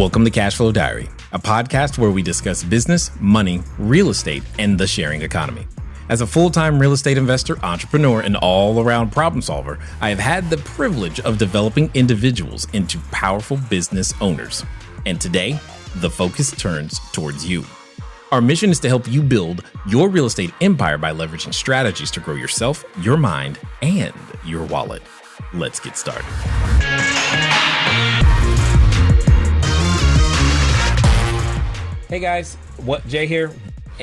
Welcome to Cashflow Diary, a podcast where we discuss business, money, real estate, and the sharing economy. As a full-time real estate investor, entrepreneur, and all-around problem solver, I have had the privilege of developing individuals into powerful business owners. And today, the focus turns towards you. Our mission is to help you build your real estate empire by leveraging strategies to grow yourself, your mind, and your wallet. Let's get started. Hey guys, Jay here.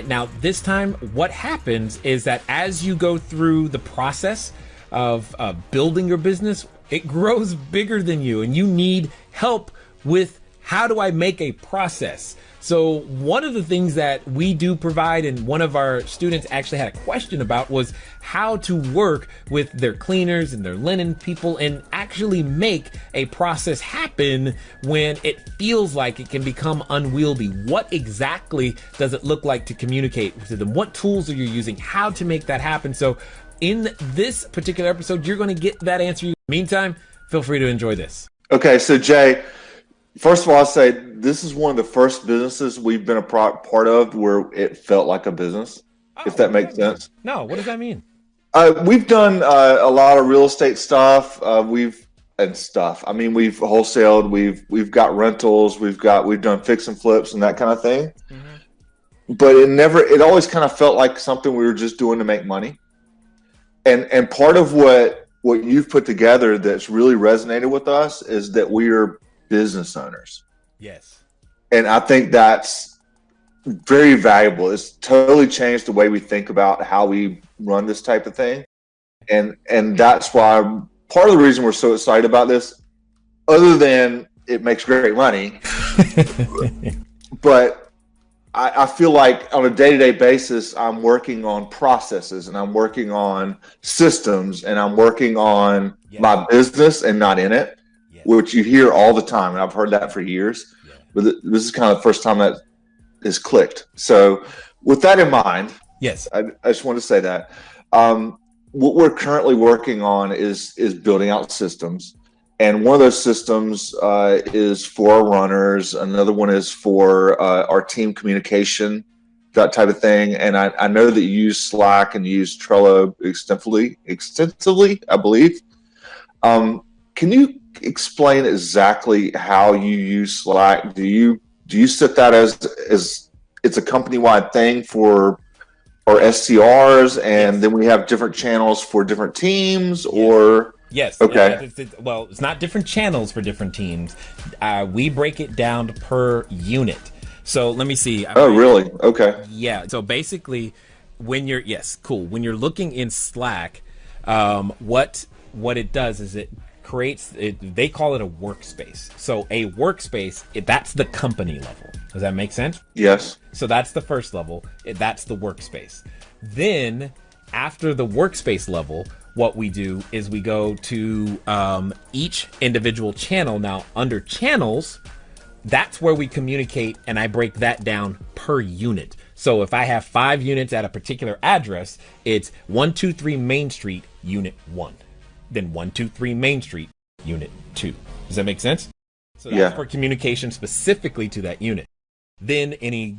Now this time what happens is that as you go through the process of building your business, it grows bigger than you and you need help with how do I make a process. So one of the things that we do provide, and one of our students actually had a question about, was how to work with their cleaners and their linen people and actually make a process happen when it feels like it can become unwieldy. What exactly does it look like to communicate to them? What tools are you using? How to make that happen? So in this particular episode, you're going to get that answer. Meantime, feel free to enjoy this. Okay, so Jay, first of all, I'll say this is one of the first businesses we've been a part of where it felt like a business, if that makes sense. No, what does that mean? We've done a lot of real estate stuff. We've wholesaled. We've got rentals. We've done fix and flips and that kind of thing. Mm-hmm. But it always kind of felt like something we were just doing to make money. And part of what you've put together that's really resonated with us is that we are business owners. Yes. And I think that's very valuable. It's totally changed the way we think about how we run this type of thing. And that's why part of the reason we're so excited about this, other than it makes great money, but I feel like on a day-to-day basis, I'm working on processes and I'm working on systems and I'm working on my business and not in it. Which you hear all the time, and I've heard that for years. Yeah. But this is kind of the first time that has clicked. So with that in mind, yes, I just want to say that what we're currently working on is building out systems. And one of those systems is for our runners. Another one is for our team communication, that type of thing. And I know that you use Slack and you use Trello extensively, I believe. Can you explain exactly how you use Slack? Do you set that as it's a company-wide thing for our SCRs, and then we have different channels for different teams, or? Yes. Okay. Well, it's not different channels for different teams. We break it down per unit. So let me see. Oh, really? Okay. Yeah. So basically, when you're looking in Slack, what it does is it creates it. They call it a workspace. So a workspace, that's the company level. Does that make sense? Yes. So that's the first level. That's the workspace. Then after the workspace level, what we do is we go to each individual channel. Now under channels, that's where we communicate, and I break that down per unit. So if I have 5 units at a particular address, it's 123 Main Street, Unit 1. Then 123 Main Street, Unit 2. Does that make sense? So that's for communication specifically to that unit. Then any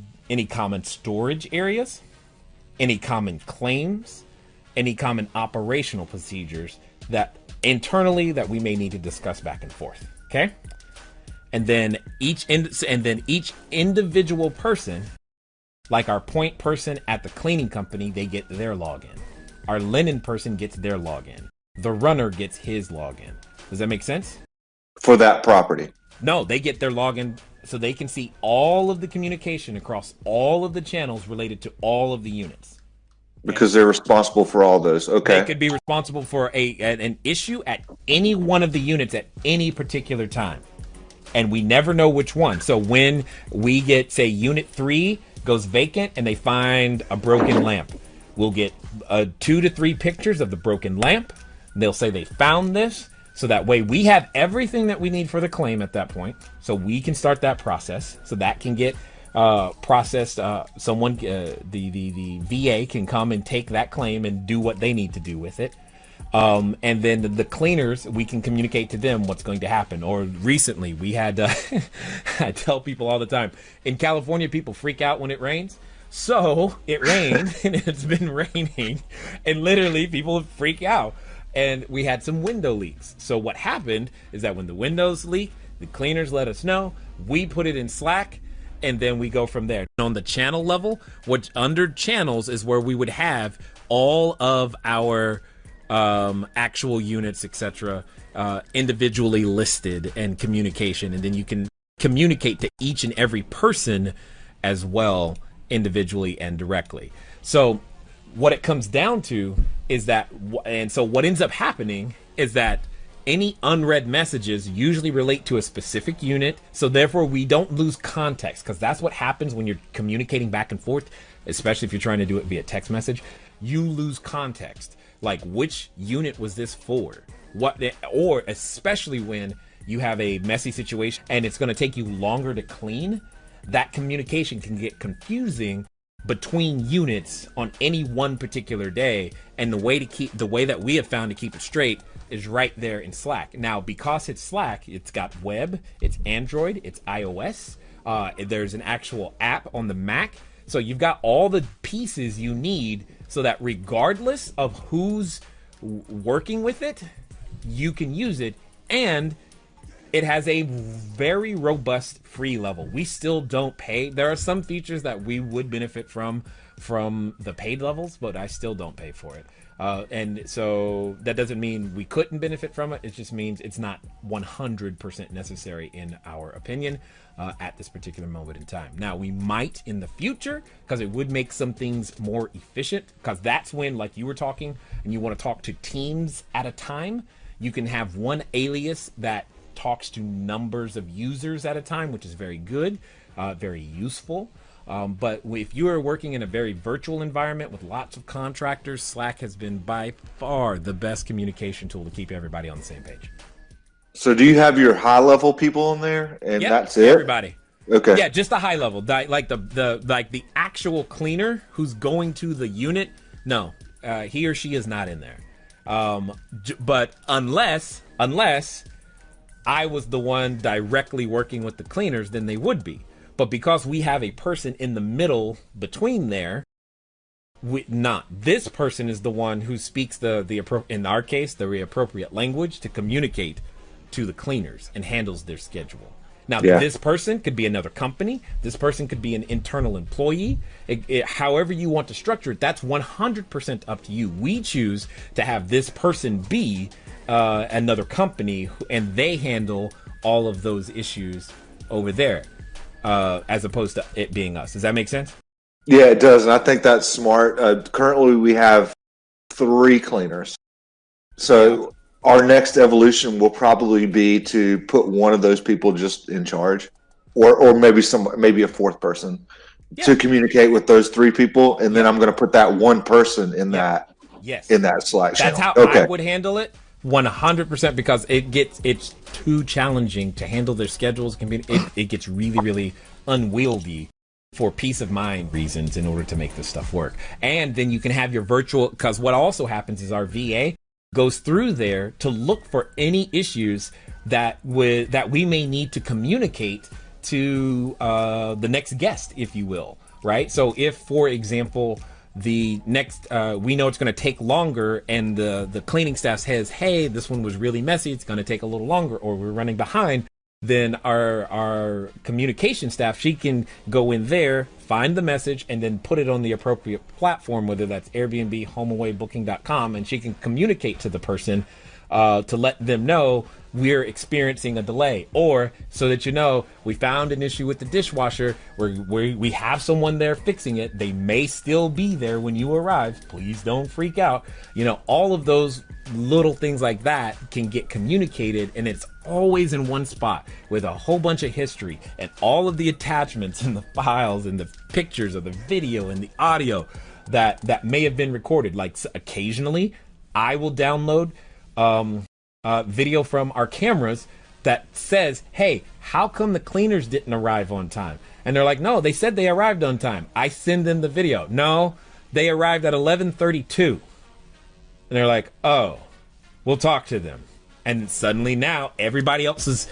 common storage areas, any common claims, any common operational procedures that internally that we may need to discuss back and forth. Okay? And then each individual person, like our point person at the cleaning company, they get their login. Our linen person gets their login. The runner gets his login. Does that make sense? For that property? No, they get their login so they can see all of the communication across all of the channels related to all of the units. Because they're responsible for all those. Okay. They could be responsible for an issue at any one of the units at any particular time. And we never know which one. So when we get, say, Unit 3 goes vacant and they find a broken lamp, we'll get 2 to 3 pictures of the broken lamp. They'll say they found this, so that way we have everything that we need for the claim at that point, so we can start that process. So that can get processed. The VA can come and take that claim and do what they need to do with it. And then the cleaners, we can communicate to them what's going to happen. Or recently, we had, I tell people all the time, in California, people freak out when it rains. So it rained and it's been raining and literally people freak out. And we had some window leaks. So what happened is that when the windows leak, the cleaners let us know, we put it in Slack, and then we go from there. On the channel level, what under channels is where we would have all of our actual units, etc., individually listed and communication, and then you can communicate to each and every person as well, individually and directly. So what it comes down to is that, and so what ends up happening is that any unread messages usually relate to a specific unit, so therefore we don't lose context, because that's what happens when you're communicating back and forth, especially if you're trying to do it via text message. You lose context, like which unit was this for, what, or especially when you have a messy situation and it's going to take you longer to clean, that communication can get confusing between units on any one particular day. And the way that we have found to keep it straight is right there in Slack. Now, because it's Slack, it's got web, it's Android, it's iOS, there's an actual app on the Mac. So you've got all the pieces you need so that regardless of who's working with it, you can use it. And it has a very robust free level. We still don't pay. There are some features that we would benefit from the paid levels, but I still don't pay for it. And so that doesn't mean we couldn't benefit from it. It just means it's not 100% necessary in our opinion at this particular moment in time. Now, we might in the future, because it would make some things more efficient, because that's when, like you were talking, and you want to talk to teams at a time, you can have one alias that talks to numbers of users at a time, which is very good, very useful. But if you are working in a very virtual environment with lots of contractors, Slack has been by far the best communication tool to keep everybody on the same page. So do you have your high level people in there, and that's it? Everybody. Okay. Yeah, just the high level, like the actual cleaner who's going to the unit. No, he or she is not in there. But unless I was the one directly working with the cleaners, then they would be. But because we have a person in the middle between there, this person is the one who speaks in our case, the appropriate language to communicate to the cleaners and handles their schedule. Now, This person could be another company. This person could be an internal employee. However you want to structure it, that's 100% up to you. We choose to have this person be another company, and they handle all of those issues over there, as opposed to it being us. Does that make sense? Yeah, it does. And I think that's smart. Currently, we have 3 cleaners. So our next evolution will probably be to put one of those people just in charge, or maybe a 4th person to communicate with those 3 people. And then I'm going to put that one person in that Slack channel. That's how I would handle it. 100%, because it's too challenging to handle their schedules. It gets really, really unwieldy for peace of mind reasons in order to make this stuff work. And then you can have your virtual, because what also happens is our VA goes through there to look for any issues that we may need to communicate to the next guest, if you will, right? So if, for example, the next we know it's going to take longer, and the cleaning staff says, hey, this one was really messy, it's going to take a little longer, or we're running behind, then our communication staff, she can go in there, find the message, and then put it on the appropriate platform, whether that's Airbnb, HomeAway, Booking.com, and she can communicate to the person to let them know we're experiencing a delay, or so that we found an issue with the dishwasher, we have someone there fixing it. They may still be there when you arrive. Please don't freak out. All of those little things like that can get communicated, and it's always in one spot with a whole bunch of history and all of the attachments and the files and the pictures of the video and the audio that may have been recorded. Like occasionally I will download video from our cameras that says, hey, how come the cleaners didn't arrive on time? And they're like, no, they said they arrived on time. I send them the video. No, they arrived at 11:32. And they're like, oh, We'll talk to them. And suddenly now everybody else is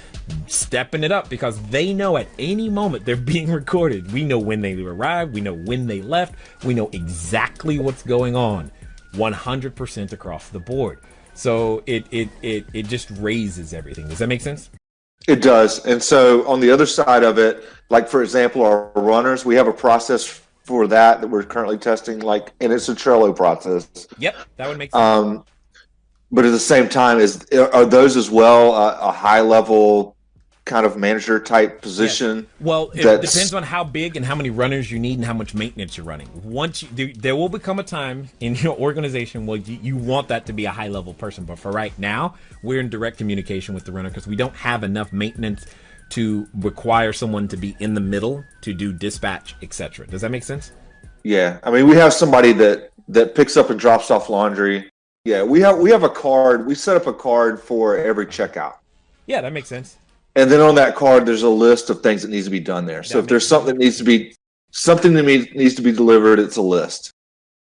stepping it up because they know at any moment they're being recorded. We know when they arrived. We know when they left. We know exactly what's going on 100% across the board. So it just raises everything. Does that make sense? It does. And so on the other side of it, like for example, our runners, we have a process for that we're currently testing, and it's a Trello process. Yep, that would make sense. But at the same time, are those as well a high level kind of manager type position? Yes. Well, it depends on how big and how many runners you need and how much maintenance you're running. There will become a time in your organization where you want that to be a high level person. But for right now, we're in direct communication with the runner because we don't have enough maintenance to require someone to be in the middle to do dispatch, etc. Does that make sense? Yeah. I mean, we have somebody that picks up and drops off laundry. Yeah, we have a card. We set up a card for every checkout. Yeah, that makes sense. And then on that card, there's a list of things that needs to be done there. So if there's something that needs to be delivered, it's a list.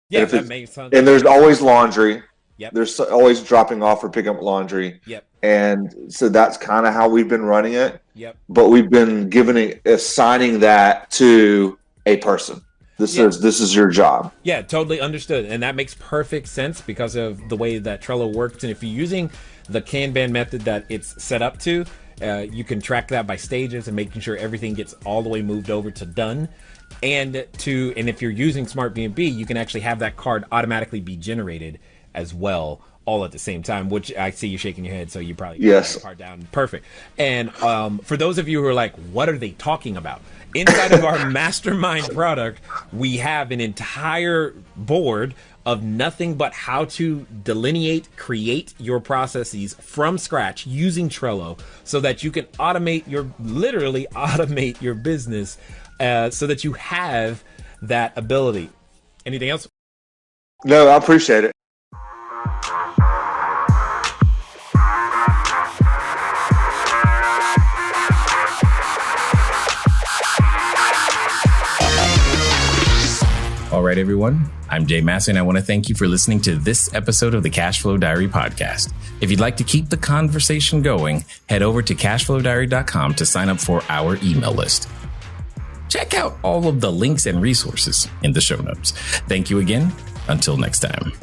Yeah, that makes sense. And there's always laundry. Yep. There's always dropping off or picking up laundry. Yep. And so that's kind of how we've been running it. Yep. But we've been assigning that to a person. This is your job. Yeah, totally understood. And that makes perfect sense because of the way that Trello works. And if you're using the Kanban method that it's set up to, you can track that by stages and making sure everything gets all the way moved over to done. And if you're using Smart B&B, you can actually have that card automatically be generated as well, all at the same time, which I see you shaking your head. So you probably get that card down. Perfect. And for those of you who are like, what are they talking about? Inside of our mastermind product, we have an entire board of nothing but how to create your processes from scratch using Trello so that you can literally automate your business so that you have that ability. Anything else? No, I appreciate it. All right, everyone. I'm Jay Massey, and I want to thank you for listening to this episode of the Cashflow Diary podcast. If you'd like to keep the conversation going, head over to CashFlowDiary.com to sign up for our email list. Check out all of the links and resources in the show notes. Thank you again. Until next time.